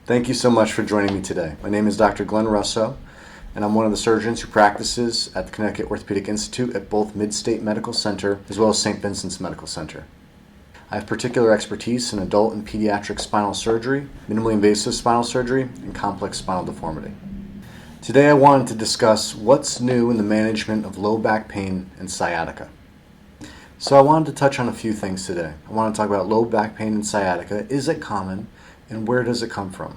Thank you so much for joining me today. My name is Dr. Glenn Russo, and I'm one of the surgeons who practices at the Connecticut Orthopaedic Institute at both Mid-State Medical Center as well as St. Vincent's Medical Center. I have particular expertise in adult and pediatric spinal surgery, minimally invasive spinal surgery, and complex spinal deformity. Today I wanted to discuss what's new in the management of low back pain and sciatica. So I wanted to touch on a few things today. I want to talk about low back pain and sciatica. Is it common, and where does it come from?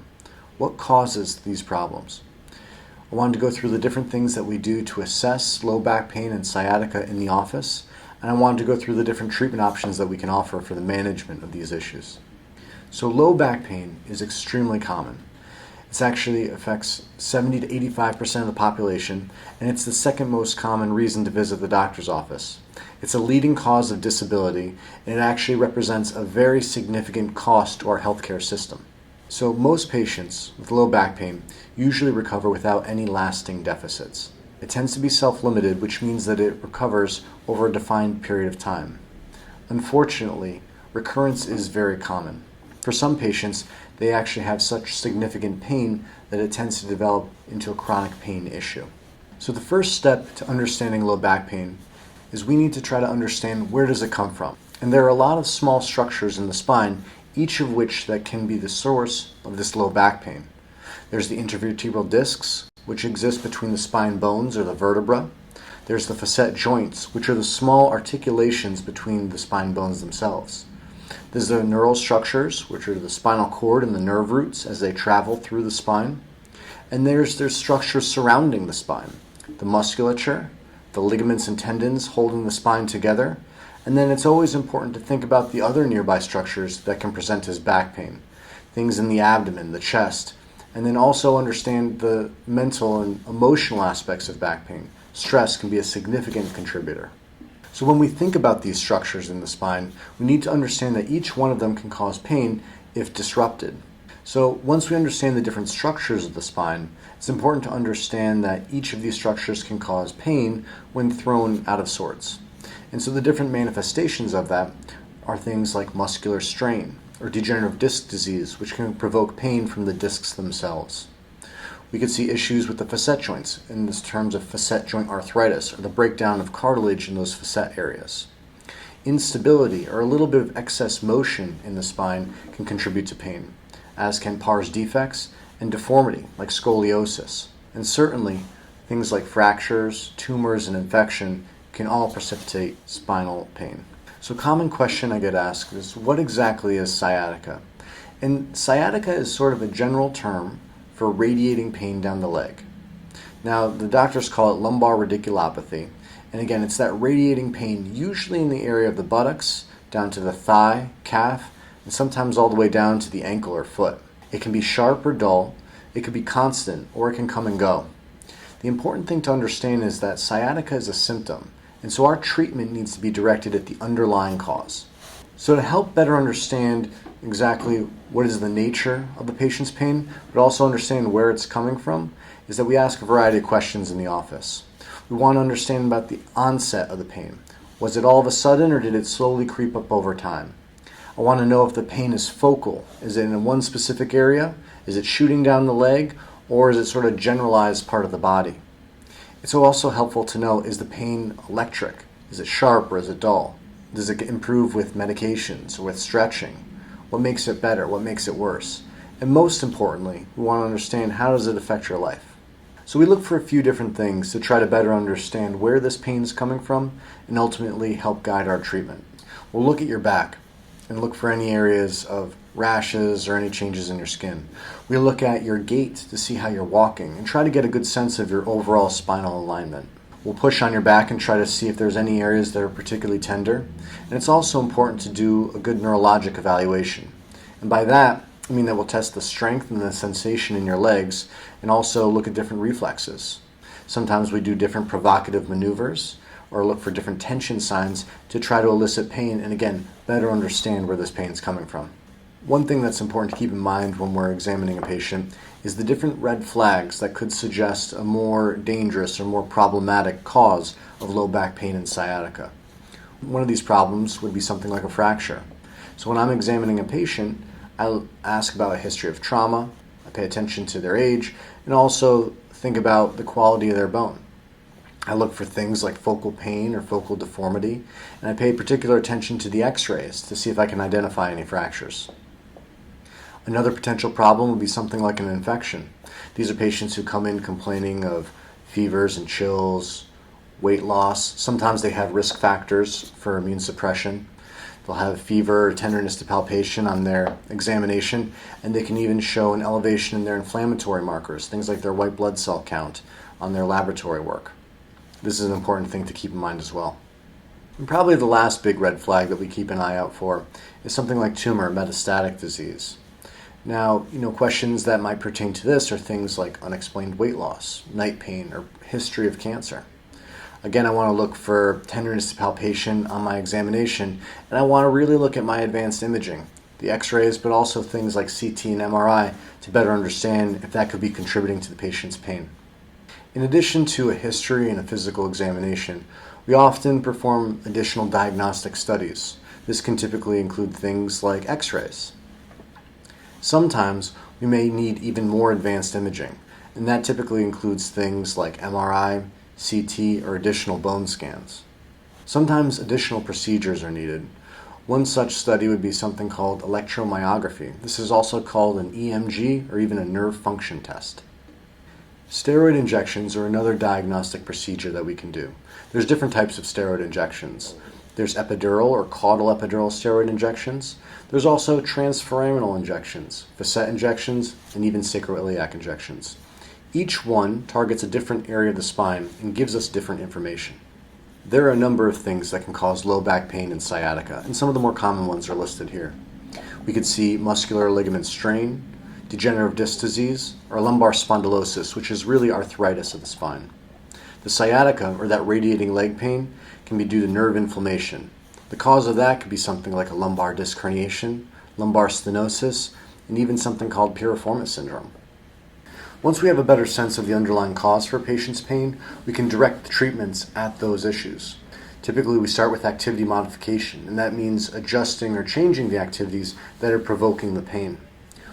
What causes these problems? I wanted to go through the different things that we do to assess low back pain and sciatica in the office, and I wanted to go through the different treatment options that we can offer for the management of these issues. So low back pain is extremely common. It actually affects 70 to 85% of the population, and it's the second most common reason to visit the doctor's office. It's a leading cause of disability, and it actually represents a very significant cost to our healthcare system. So most patients with low back pain usually recover without any lasting deficits. It tends to be self-limited, which means that it recovers over a defined period of time. Unfortunately, recurrence is very common. For some patients, they actually have such significant pain that it tends to develop into a chronic pain issue. So the first step to understanding low back pain is we need to try to understand where does it come from. And there are a lot of small structures in the spine, each of which that can be the source of this low back pain. There's the intervertebral discs, which exist between the spine bones or the vertebra. There's the facet joints, which are the small articulations between the spine bones themselves. There's the neural structures, which are the spinal cord and the nerve roots as they travel through the spine. And there's structures surrounding the spine, the musculature, the ligaments and tendons holding the spine together. And then it's always important to think about the other nearby structures that can present as back pain, things in the abdomen, the chest, and then also understand the mental and emotional aspects of back pain. Stress can be a significant contributor. So when we think about these structures in the spine, we need to understand that each one of them can cause pain if disrupted. So once we understand the different structures of the spine, it's important to understand that each of these structures can cause pain when thrown out of sorts. And so the different manifestations of that are things like muscular strain or degenerative disc disease, which can provoke pain from the discs themselves. We could see issues with the facet joints in terms of facet joint arthritis or the breakdown of cartilage in those facet areas. Instability or a little bit of excess motion in the spine can contribute to pain, as can pars defects and deformity like scoliosis. And certainly things like fractures, tumors, and infection can all precipitate spinal pain. So a common question I get asked is, what exactly is sciatica? And sciatica is sort of a general term for radiating pain down the leg. Now, the doctors call it lumbar radiculopathy, and again, it's that radiating pain usually in the area of the buttocks, down to the thigh, calf, and sometimes all the way down to the ankle or foot. It can be sharp or dull, it could be constant, or it can come and go. The important thing to understand is that sciatica is a symptom, and so our treatment needs to be directed at the underlying cause. So to help better understand exactly what is the nature of the patient's pain, but also understand where it's coming from, is that we ask a variety of questions in the office. We want to understand about the onset of the pain. Was it all of a sudden, or did it slowly creep up over time? I want to know if the pain is focal. Is it in one specific area? Is it shooting down the leg? Or is it sort of generalized part of the body? It's also helpful to know, is the pain electric? Is it sharp or is it dull? Does it improve with medications or with stretching? What makes it better? What makes it worse? And most importantly, we want to understand, how does it affect your life? So we look for a few different things to try to better understand where this pain is coming from and ultimately help guide our treatment. We'll look at your back and look for any areas of rashes or any changes in your skin. We'll look at your gait to see how you're walking and try to get a good sense of your overall spinal alignment. We'll push on your back and try to see if there's any areas that are particularly tender. And it's also important to do a good neurologic evaluation. And by that, I mean that we'll test the strength and the sensation in your legs and also look at different reflexes. Sometimes we do different provocative maneuvers or look for different tension signs to try to elicit pain and again, better understand where this pain is coming from. One thing that's important to keep in mind when we're examining a patient is the different red flags that could suggest a more dangerous or more problematic cause of low back pain and sciatica. One of these problems would be something like a fracture. So when I'm examining a patient, I'll ask about a history of trauma, I pay attention to their age and also think about the quality of their bone. I look for things like focal pain or focal deformity, and I pay particular attention to the x-rays to see if I can identify any fractures. Another potential problem would be something like an infection. These are patients who come in complaining of fevers and chills, weight loss. Sometimes they have risk factors for immune suppression. They'll have fever or tenderness to palpation on their examination, and they can even show an elevation in their inflammatory markers, things like their white blood cell count on their laboratory work. This is an important thing to keep in mind as well. And probably the last big red flag that we keep an eye out for is something like tumor or metastatic disease. Now, questions that might pertain to this are things like unexplained weight loss, night pain, or history of cancer. Again, I want to look for tenderness to palpation on my examination, and I want to really look at my advanced imaging, the x-rays, but also things like CT and MRI to better understand if that could be contributing to the patient's pain. In addition to a history and a physical examination, we often perform additional diagnostic studies. This can typically include things like x-rays. Sometimes we may need even more advanced imaging, and that typically includes things like MRI, CT, or additional bone scans. Sometimes additional procedures are needed. One such study would be something called electromyography. This is also called an EMG or even a nerve function test. Steroid injections are another diagnostic procedure that we can do. There's different types of steroid injections. There's epidural or caudal epidural steroid injections. There's also transforaminal injections, facet injections, and even sacroiliac injections. Each one targets a different area of the spine and gives us different information. There are a number of things that can cause low back pain and sciatica, and some of the more common ones are listed here. We could see muscular ligament strain, degenerative disc disease, or lumbar spondylosis, which is really arthritis of the spine. The sciatica, or that radiating leg pain, can be due to nerve inflammation. The cause of that could be something like a lumbar disc herniation, lumbar stenosis, and even something called piriformis syndrome. Once we have a better sense of the underlying cause for a patient's pain, we can direct the treatments at those issues. Typically, we start with activity modification, and that means adjusting or changing the activities that are provoking the pain.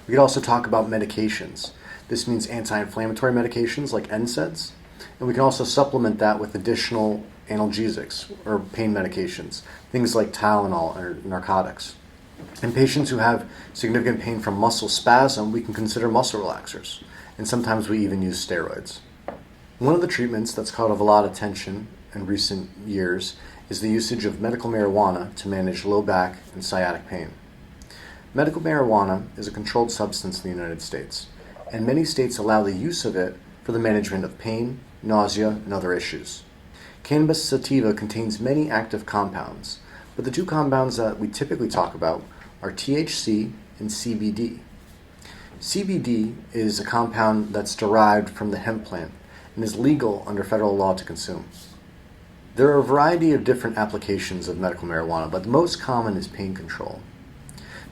We could also talk about medications. This means anti-inflammatory medications like NSAIDs, and we can also supplement that with additional analgesics or pain medications, things like Tylenol or narcotics. In patients who have significant pain from muscle spasm, we can consider muscle relaxers, and sometimes we even use steroids. One of the treatments that's caught a lot of attention in recent years is the usage of medical marijuana to manage low back and sciatic pain. Medical marijuana is a controlled substance in the United States, and many states allow the use of it for the management of pain, nausea, and other issues. Cannabis sativa contains many active compounds, but the two compounds that we typically talk about are THC and CBD. CBD is a compound that's derived from the hemp plant and is legal under federal law to consume. There are a variety of different applications of medical marijuana, but the most common is pain control.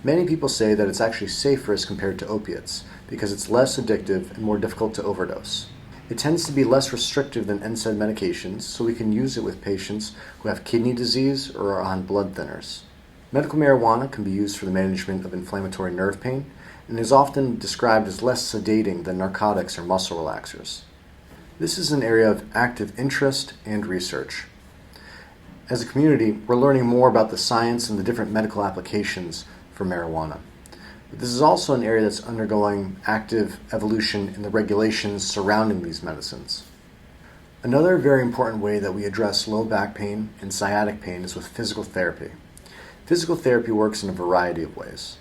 Many people say that it's actually safer as compared to opiates because it's less addictive and more difficult to overdose. It tends to be less restrictive than NSAID medications, so we can use it with patients who have kidney disease or are on blood thinners. Medical marijuana can be used for the management of inflammatory nerve pain and is often described as less sedating than narcotics or muscle relaxers. This is an area of active interest and research. As a community, we're learning more about the science and the different medical applications for marijuana. But this is also an area that's undergoing active evolution in the regulations surrounding these medicines. Another very important way that we address low back pain and sciatic pain is with physical therapy. Physical therapy works in a variety of ways.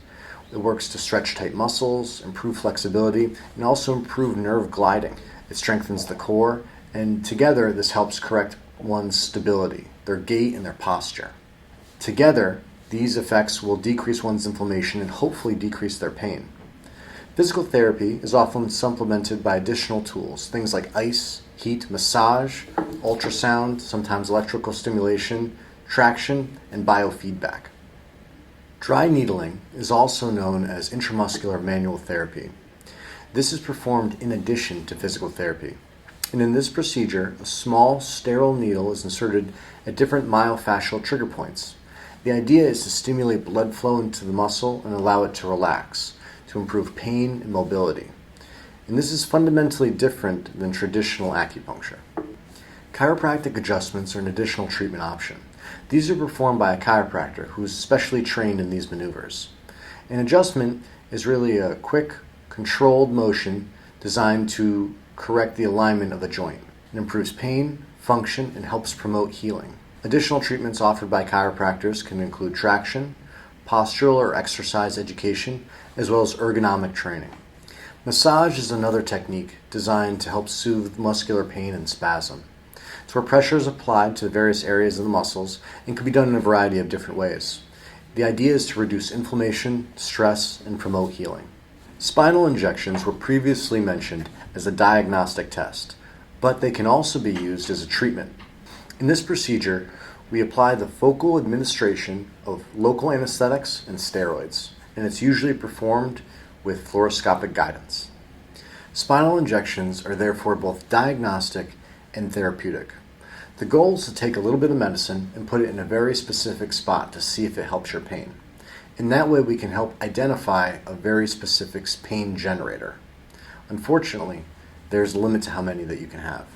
It works to stretch tight muscles, improve flexibility, and also improve nerve gliding. It strengthens the core, and together this helps correct one's stability, their gait, and their posture. Together, these effects will decrease one's inflammation and hopefully decrease their pain. Physical therapy is often supplemented by additional tools, things like ice, heat, massage, ultrasound, sometimes electrical stimulation, traction, and biofeedback. Dry needling is also known as intramuscular manual therapy. This is performed in addition to physical therapy. And in this procedure, a small sterile needle is inserted at different myofascial trigger points. The idea is to stimulate blood flow into the muscle and allow it to relax, to improve pain and mobility. and this is fundamentally different than traditional acupuncture. Chiropractic adjustments are an additional treatment option. These are performed by a chiropractor who is specially trained in these maneuvers. An adjustment is really a quick, controlled motion designed to correct the alignment of a joint. It improves pain, function, and helps promote healing. Additional treatments offered by chiropractors can include traction, postural or exercise education, as well as ergonomic training. Massage is another technique designed to help soothe muscular pain and spasm. It's where pressure is applied to various areas of the muscles and can be done in a variety of different ways. The idea is to reduce inflammation, stress, and promote healing. Spinal injections were previously mentioned as a diagnostic test, but they can also be used as a treatment. In this procedure, we apply the focal administration of local anesthetics and steroids, and it's usually performed with fluoroscopic guidance. Spinal injections are therefore both diagnostic and therapeutic. The goal is to take a little bit of medicine and put it in a very specific spot to see if it helps your pain. In that way, we can help identify a very specific pain generator. Unfortunately, there's a limit to how many that you can have.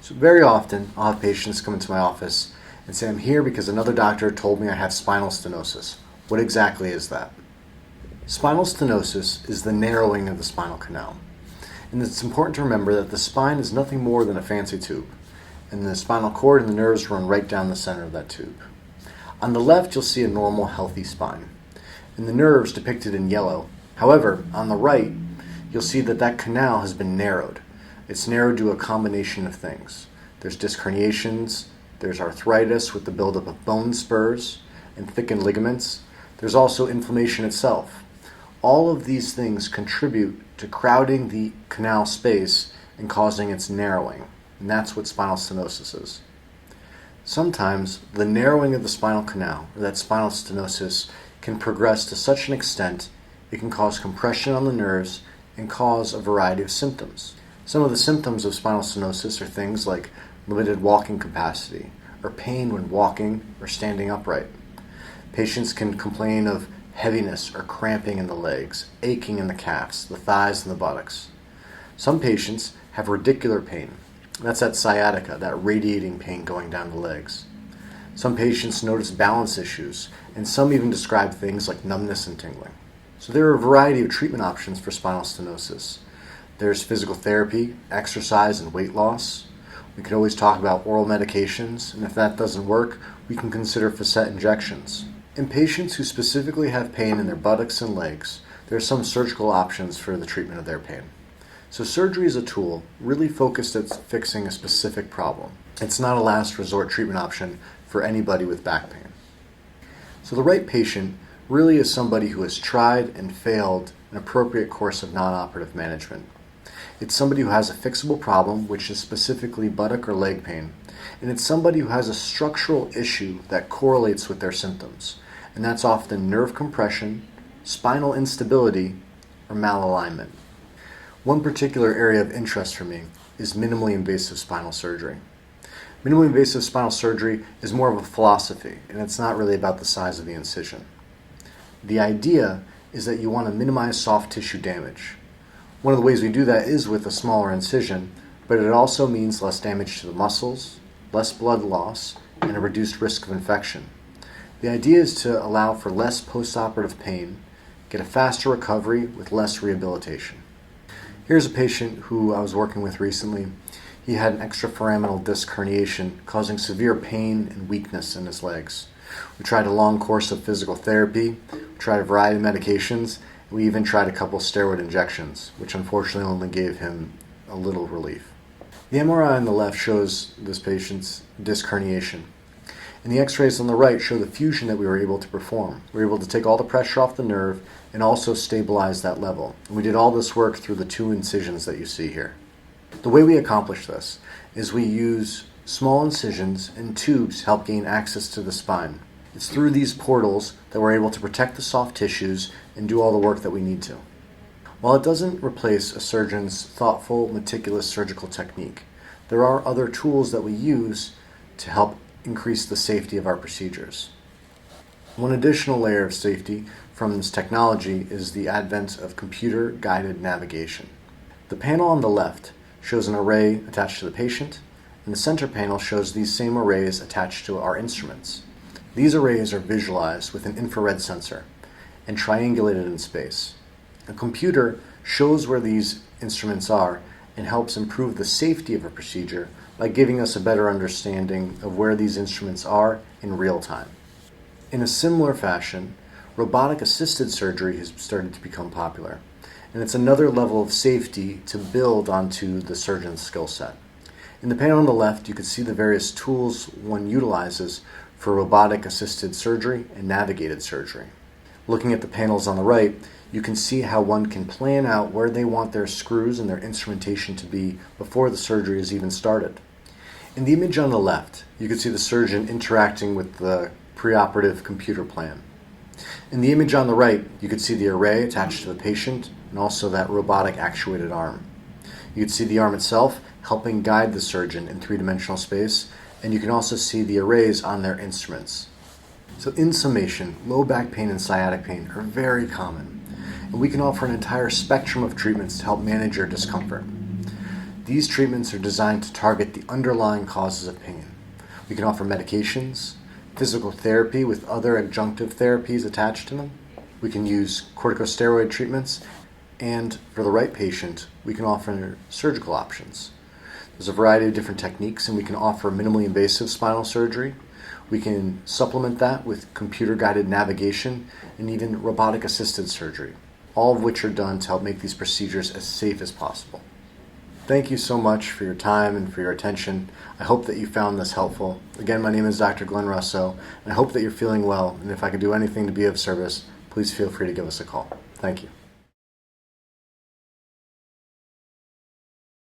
So very often, I'll have patients come into my office and say, I'm here because another doctor told me I have spinal stenosis. What exactly is that? Spinal stenosis is the narrowing of the spinal canal. And it's important to remember that the spine is nothing more than a fancy tube, and the spinal cord and the nerves run right down the center of that tube. On the left, you'll see a normal, healthy spine, and the nerves depicted in yellow. However, on the right, you'll see that that canal has been narrowed. It's narrowed to a combination of things. There's disc herniations, there's arthritis with the buildup of bone spurs and thickened ligaments. There's also inflammation itself. All of these things contribute to crowding the canal space and causing its narrowing, and that's what spinal stenosis is. Sometimes the narrowing of the spinal canal, or that spinal stenosis, can progress to such an extent it can cause compression on the nerves and cause a variety of symptoms. Some of the symptoms of spinal stenosis are things like limited walking capacity, or pain when walking or standing upright. Patients can complain of heaviness or cramping in the legs, aching in the calves, the thighs, and the buttocks. Some patients have radicular pain. That's that sciatica, that radiating pain going down the legs. Some patients notice balance issues, and some even describe things like numbness and tingling. So there are a variety of treatment options for spinal stenosis. There's physical therapy, exercise, and weight loss. We can always talk about oral medications, and if that doesn't work, we can consider facet injections. In patients who specifically have pain in their buttocks and legs, there are some surgical options for the treatment of their pain. So surgery is a tool really focused at fixing a specific problem. It's not a last resort treatment option for anybody with back pain. So the right patient really is somebody who has tried and failed an appropriate course of non-operative management. It's somebody who has a fixable problem, which is specifically buttock or leg pain, and it's somebody who has a structural issue that correlates with their symptoms, and that's often nerve compression, spinal instability, or malalignment. One particular area of interest for me is minimally invasive spinal surgery. Minimally invasive spinal surgery is more of a philosophy, and it's not really about the size of the incision. The idea is that you want to minimize soft tissue damage. One of the ways we do that is with a smaller incision, but it also means less damage to the muscles, less blood loss, and a reduced risk of infection. The idea is to allow for less post-operative pain, get a faster recovery with less rehabilitation. Here's a patient who I was working with recently. He had an extraforaminal disc herniation causing severe pain and weakness in his legs. We tried a long course of physical therapy, we tried a variety of medications, and we even tried a couple steroid injections, which unfortunately only gave him a little relief. The MRI on the left shows this patient's disc herniation, and the x-rays on the right show the fusion that we were able to perform. We were able to take all the pressure off the nerve and also stabilize that level. And we did all this work through the 2 incisions that you see here. The way we accomplish this is we use small incisions and tubes to help gain access to the spine. It's through these portals that we're able to protect the soft tissues and do all the work that we need to. While it doesn't replace a surgeon's thoughtful, meticulous surgical technique, there are other tools that we use to help increase the safety of our procedures. One additional layer of safety from this technology is the advent of computer-guided navigation. The panel on the left shows an array attached to the patient, and the center panel shows these same arrays attached to our instruments. These arrays are visualized with an infrared sensor and triangulated in space. A computer shows where these instruments are and helps improve the safety of a procedure by giving us a better understanding of where these instruments are in real time. In a similar fashion, robotic-assisted surgery has started to become popular, and it's another level of safety to build onto the surgeon's skill set. In the panel on the left, you can see the various tools one utilizes for robotic-assisted surgery and navigated surgery. Looking at the panels on the right, you can see how one can plan out where they want their screws and their instrumentation to be before the surgery is even started. In the image on the left, you can see the surgeon interacting with the preoperative computer plan. In the image on the right, you can see the array attached to the patient and also that robotic actuated arm. You can see the arm itself helping guide the surgeon in three-dimensional space, and you can also see the arrays on their instruments. So in summation, low back pain and sciatic pain are very common, and we can offer an entire spectrum of treatments to help manage your discomfort. These treatments are designed to target the underlying causes of pain. We can offer medications, physical therapy with other adjunctive therapies attached to them. We can use corticosteroid treatments, and for the right patient, we can offer surgical options. There's a variety of different techniques, and we can offer minimally invasive spinal surgery. We can supplement that with computer-guided navigation and even robotic-assisted surgery, all of which are done to help make these procedures as safe as possible. Thank you so much for your time and for your attention. I hope that you found this helpful. Again, my name is Dr. Glenn Russo, and I hope that you're feeling well, and if I could do anything to be of service, please feel free to give us a call. Thank you.